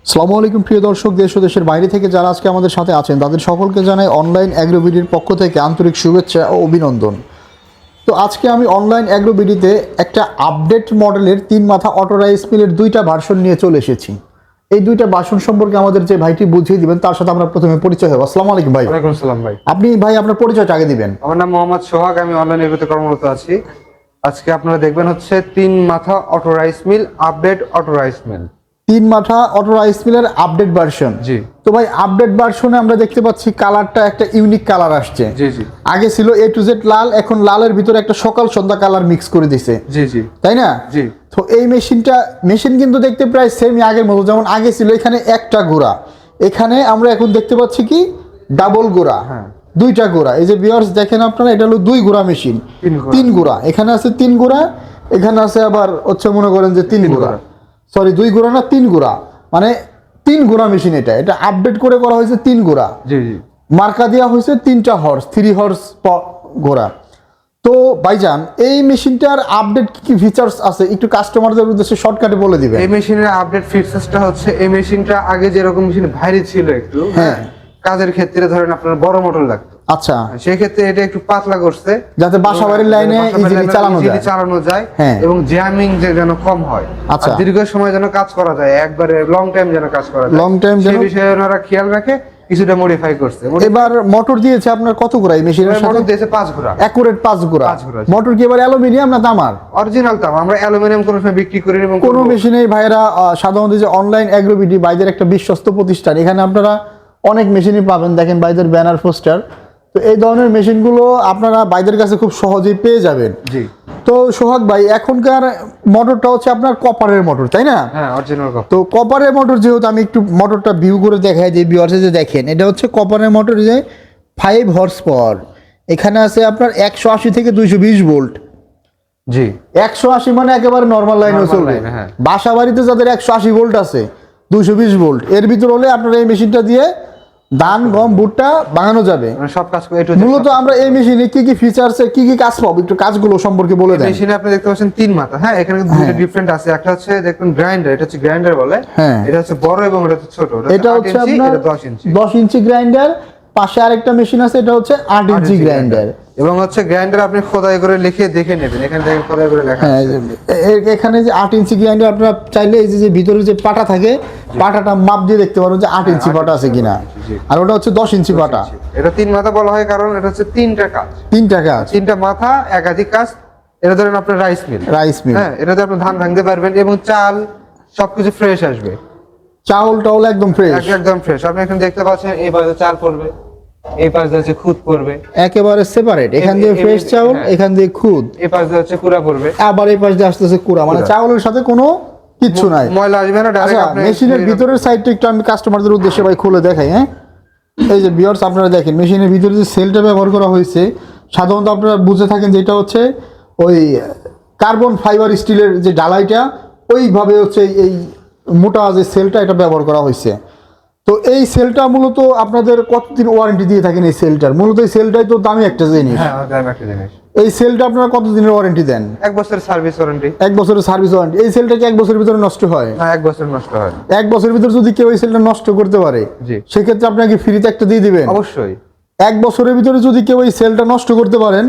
আসসালামু আলাইকুম প্রিয় দর্শক, দেশ ও দেশের বাইরে থেকে যারা আজকে আমাদের সাথে আছেন তাদের সকলকে জানাই অনলাইন অ্যাগ্রোবিডির পক্ষ থেকে আন্তরিক শুভেচ্ছা ও অভিনন্দন। তো আজকে আমি অনলাইন অ্যাগ্রোবিডিতে একটা আপডেট মডেলের 3 মাথা অটো রাইস মিলের 2টা ভার্সন নিয়ে চলে এসেছি। এই 2টা ভার্সন সম্পর্কে আমাদের যে ভাইটি বুঝিয়ে দিবেন তার সাথে আমরা প্রথমে পরিচয় হব। আসসালামু আলাইকুম ভাই। ওয়ালাইকুম আসসালাম ভাই। আপনি ভাই আপনার পরিচয়টা আগে দিবেন। আমার নাম মোহাম্মদ সোহাগ, আমি অনলাইন এগ্রোতে কর্মরত আছি। আজকে আপনারা দেখবেন হচ্ছে 3 মাথা auto rice mill, update auto rice mill. 3 মাথা অটো রাইস মিলের আপডেট ভার্সন। জি। তো ভাই আপডেট ভার্সনে আমরা দেখতে পাচ্ছি কালারটা একটা ইউনিক কালার আসছে। জি জি। আগে ছিল A to Z লাল, এখন লালের ভিতরে একটা সকাল সন্ধ্যা কালার মিক্স করে দিছে। জি জি। তাই না? জি। তো এই মেশিন কিন্তু দেখতে প্রায় সেমই আগের মতো, যেমন আগে ছিল এখানে একটা গোড়া, এখানে আমরা এখন দেখতে পাচ্ছি কি ডাবল গোড়া। হ্যাঁ। 2টা গোড়া। এই যে ভিউয়ার্স দেখেন আপনারা, এটা হলো 2 গোড়া মেশিন। 3 গোড়া, এখানে আছে 3 গোড়া, এখানে আছে আবার হচ্ছে মনে করেন যে 3 গোড়া, সরি 2 গোড়া না 3 গোড়া, মানে 3 গোড়া মেশিন। এটা আপডেট করে করা হয়েছে 3 গোড়া। জি জি। মার্কা দেওয়া হয়েছে 3টা হর্স, 3 হর্স ঘোড়া। তো ভাইজান এই মেশিনটার আপডেট কি ফিচার্স আছে একটু কাস্টমারদের উদ্দেশ্যে শর্টকাটে বলে দিবেন। এই মেশিনের আপডেট ফিচারসটা হচ্ছে, এই মেশিনটা আগে যেরকম মেশিন ভারী ছিল একটু, হ্যাঁ, কাজের ক্ষেত্রে ধরেন আপনার বড় মোটর লাগতো। আচ্ছা, সেই ক্ষেত্রে এটা একটু পাতলা করছে যাতে বাসাবাড়ির লাইনে ইজিলি চালানো যায়, হ্যাঁ, এবং জ্যামিং যেন কম হয়, আচ্ছা, আর দীর্ঘ সময় যেন কাজ করা যায়, একবারে লং টাইম যেন কাজ করা যায়, লং টাইম যেন, সেই বিষয়ে ওনারা খেয়াল রাখে, কিছুটা মডিফাই করছে। এবার মোটর দিয়েছে আপনার কত গোড়া এই মেশিনের সাথে? মোটর দিয়েছে 5 ঘোড়া, একুরেট 5 গোড়া। মোটর কি এবার অ্যালুমিনিয়াম না তামার? অরিজিনাল তাম। আমরা অ্যালুমিনিয়াম কোনো সময় বিক্রি করি না। এবং কোন মেশিনে ভাইরা সাধারণত যে অনলাইন অ্যাগ্রোবিডি বাইদের একটা বিশ্বস্ত প্রতিষ্ঠান, এখানে আপনারা অনেক মেশিনই পাবেন, দেখেন বাইদের ব্যানার পোস্টার। তো এই ধরনের মেশিনগুলো আপনারা বাইদের কাছে খুব সহজেই পেয়ে যাবেন। জি। তো সোহাগ ভাই, এখনকার মোটরটা হচ্ছে আপনার কপারের মোটর, তাই না? হ্যাঁ, অরিজিনাল কপার। তো কপারের মোটর যেহেতু, আমি একটু মোটরটা ভিউ করে দেখাই যে ভিউয়ার্সে যে দেখেন, এটা হচ্ছে কপারের মোটর, যে 5 হর্স পাওয়ার। এখানে আছে আপনার 180 থেকে 220 ভোল্ট। জি। 180 মানে একেবারে নরমাল লাইনেও চলবে। হ্যাঁ। বাসা বাড়িতে যাদের 180 ভোল্ট আছে, 220 ভোল্ট এর ভিতর হলে আপনারা এই মেশিনটা দিয়ে ধান গম ভুট্টা বানানো যাবে, সব কাজ করে। মূলত আমরা এই মেশিনে কি কি ফিচারসে কি কি কাজ পাবো একটু কাজগুলো সম্পর্কে বলে দেন। মেশিনে আপনি দেখতে পাচ্ছেন 3 মাথা। হ্যাঁ, এখানে দুটো ডিফারেন্ট আছে। একটা হচ্ছে দেখুন গ্রাইন্ডার, এটা হচ্ছে গ্রাইন্ডার বলে। হ্যাঁ, এটা হচ্ছে বড় এবং এটা হচ্ছে ছোট। এটা হচ্ছে আপনার 10 ইঞ্চি গ্রাইন্ডার। পাশে আরেকটা মেশিন আছে, এটা হচ্ছে 8 ইঞ্চি গ্রাইন্ডার। এবং হচ্ছে গ্রাইন্ডার আপনি খোদাই করে লিখে দেখে নেবেন, এখানে দেখেন খোদাই করে লেখা আছে। এখানে যে 8 ইঞ্চি গ্রাইন্ডার, আপনারা চাইলে এই যে ভিতরে যে পাটা থাকে, পাটাটা মাপ দিয়ে দেখতে পারবেন যে 8 ইঞ্চি পাটা আছে কিনা। আর ওটা হচ্ছে 10 ইঞ্চি পাটা। এটা 3 মাথা বলা হয় কারণ এটা হচ্ছে 3টা কাজ। 3টা কাজ, 3টা মাথা, একাধিক কাজ। এটা ধরেন আপনার রাইস মিল। হ্যাঁ, এটাতে আপনি ধান ভাঙতে পারবেন এবং চাল সবকিছু ফ্রেশ আসবে। চাউল টাউল একদম ফ্রেশ, একদম ফ্রেশ। আপনি এখন দেখতে পাচ্ছেন এই পাশে চাল পড়বে, এই পাশে হচ্ছে খুদ পড়বে, একেবারে সেপারেট। এখান দিয়ে ফ্রেশ চাউল, এখান দিয়ে খুদ, এই পাশে হচ্ছে কুড়া পড়বে, আবার এই পাশ দিয়ে আসতেছে কুড়া, মানে চাউলের সাথে কোনো কিচ্ছু নাই, ময়লা আসবে না। আচ্ছা, মেশিনের ভিতরের সাইডটা একটু আমি কাস্টমারদের উদ্দেশ্যে ভাই খুলে দেখাই। হ্যাঁ, এই যে ভিউয়ার্স আপনারা দেখেন, মেশিনের ভিতরে যে সেলটা ব্যবহার করা হয়েছে, সাধারণত আপনারা বুঝে থাকেন যে এটা হচ্ছে ওই কার্বন ফাইবার স্টিলের যে ডালাইটা, ওইভাবে হচ্ছে এই মোটা যে সেলটা এটা ব্যবহার করা হয়েছে। তো এই সেলটা মূলত আপনাদের কতদিন ওয়ারেন্টি দিয়ে থাকেন? এই সেলটার মূলত, এই সেলটাই তো দামি একটা জিনিস। হ্যাঁ, দামি একটা জিনিস। এই সেলটা আপনারা কতদিনের ওয়ারেন্টি দেন? 1 বছরের সার্ভিস ওয়ারেন্টি। 1 বছরের সার্ভিস ওয়ারেন্টি। এই সেলটা কি 1 বছরের ভিতরে নষ্ট হয়? না, 1 বছর নষ্ট হয়। 1 বছরের ভিতরে যদি কেউ এই সেলটা নষ্ট করতে পারে, জি, সেক্ষেত্রে আপনাকে ফ্রিতে একটা দিয়ে দিবেন? অবশ্যই। 1 বছরের ভিতরে যদি কেউ এই সেলটা নষ্ট করতে পারেন,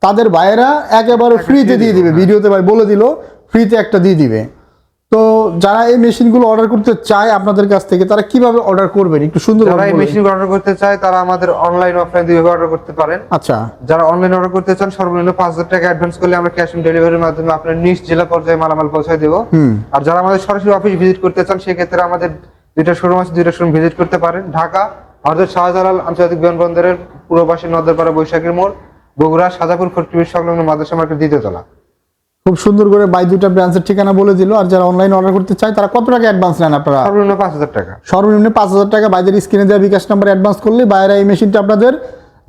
তাদের ভাইয়েরা একেবারে ফ্রিতে দিয়ে দিবে। ভিডিওতে ভাই বলে দিল ফ্রিতে একটা দিয়ে দিবে। তো যারা এই মেশিনগুলো অর্ডার করতে চায় আপনাদের কাছ থেকে, তারা কিভাবে অর্ডার করবেন একটু সুন্দর? যারা এই মেশিনগুলো অর্ডার করতে চায় তারা আমাদের অনলাইন অফলাইন দুইভাবে অর্ডার করতে পারেন। আচ্ছা, যারা অনলাইন অর্ডার করতে চান সর্বনিম্ন 5000 টাকা অ্যাডভান্স করলে আমরা ক্যাশ অন ডেলিভারির মাধ্যমে আপনার নিজ জেলা পর্যায়ে মালামাল পৌঁছায় দেব। আর যারা আমাদের সরাসরি অফিস ভিজিট করতে চান, সেক্ষেত্রে আমাদের 2টা শোরুম আছে, 2টা শোরুম ভিজিট করতে পারেন। ঢাকা হযরত শাহজালাল আন্তর্জাতিক বিমানবন্দরের পূর্ব পাশে নদরপাড়া বৈশাখীর মোড়, বগুড়া সাজাপুর খটকিবির সংলগ্ন মাদ্রাসা মার্কেট 2য় তলা। খুব সুন্দর করে বাই 2টা ব্রাঞ্চের ঠিকানা বলে দিল। আর যারা অনলাইন অর্ডার করতে চায় তারা কত টাকা অ্যাডভান্স নেন আপনারা? সর্বনিম্ন 5000 টাকা। সর্বনিম্ন 5000 টাকা বাইদের স্ক্রিনে দেওয়া বিকাশ নাম্বার অ্যাডভান্স করলে বাইরে এই মেশিনটা আপনাদের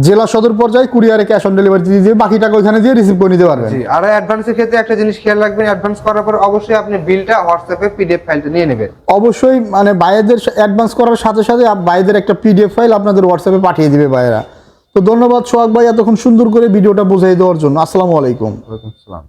জেলা সদর পর্যায়ে কুরিয়ারে ক্যাশ অন ডেলিভারি দিয়ে দিবে, বাকি টাকা ওইখানে দিয়ে রিসিভ করে নিতে পারবেন। জি। আর অ্যাডভান্সের ক্ষেত্রে একটা জিনিস খেয়াল রাখবেন, অ্যাডভান্স করার পর অবশ্যই আপনি বিলটা হোয়াটসঅ্যাপে পিডিএফ ফাইলটা নিয়ে নেবেন। অবশ্যই, মানে বাইরেদের অ্যাডভান্স করার সাথে সাথে বাইরেদের একটা পিডিএফ ফাইল আপনাদের হোয়াটসঅ্যাপে পাঠিয়ে দিবে বাইরা। তো ধন্যবাদ সোহাগ ভাই এতক্ষণ সুন্দর করে ভিডিওটা বুঝিয়ে দেওয়ার জন্য। আসসালামু আলাইকুম। ওয়ালাইকুম আসসালাম।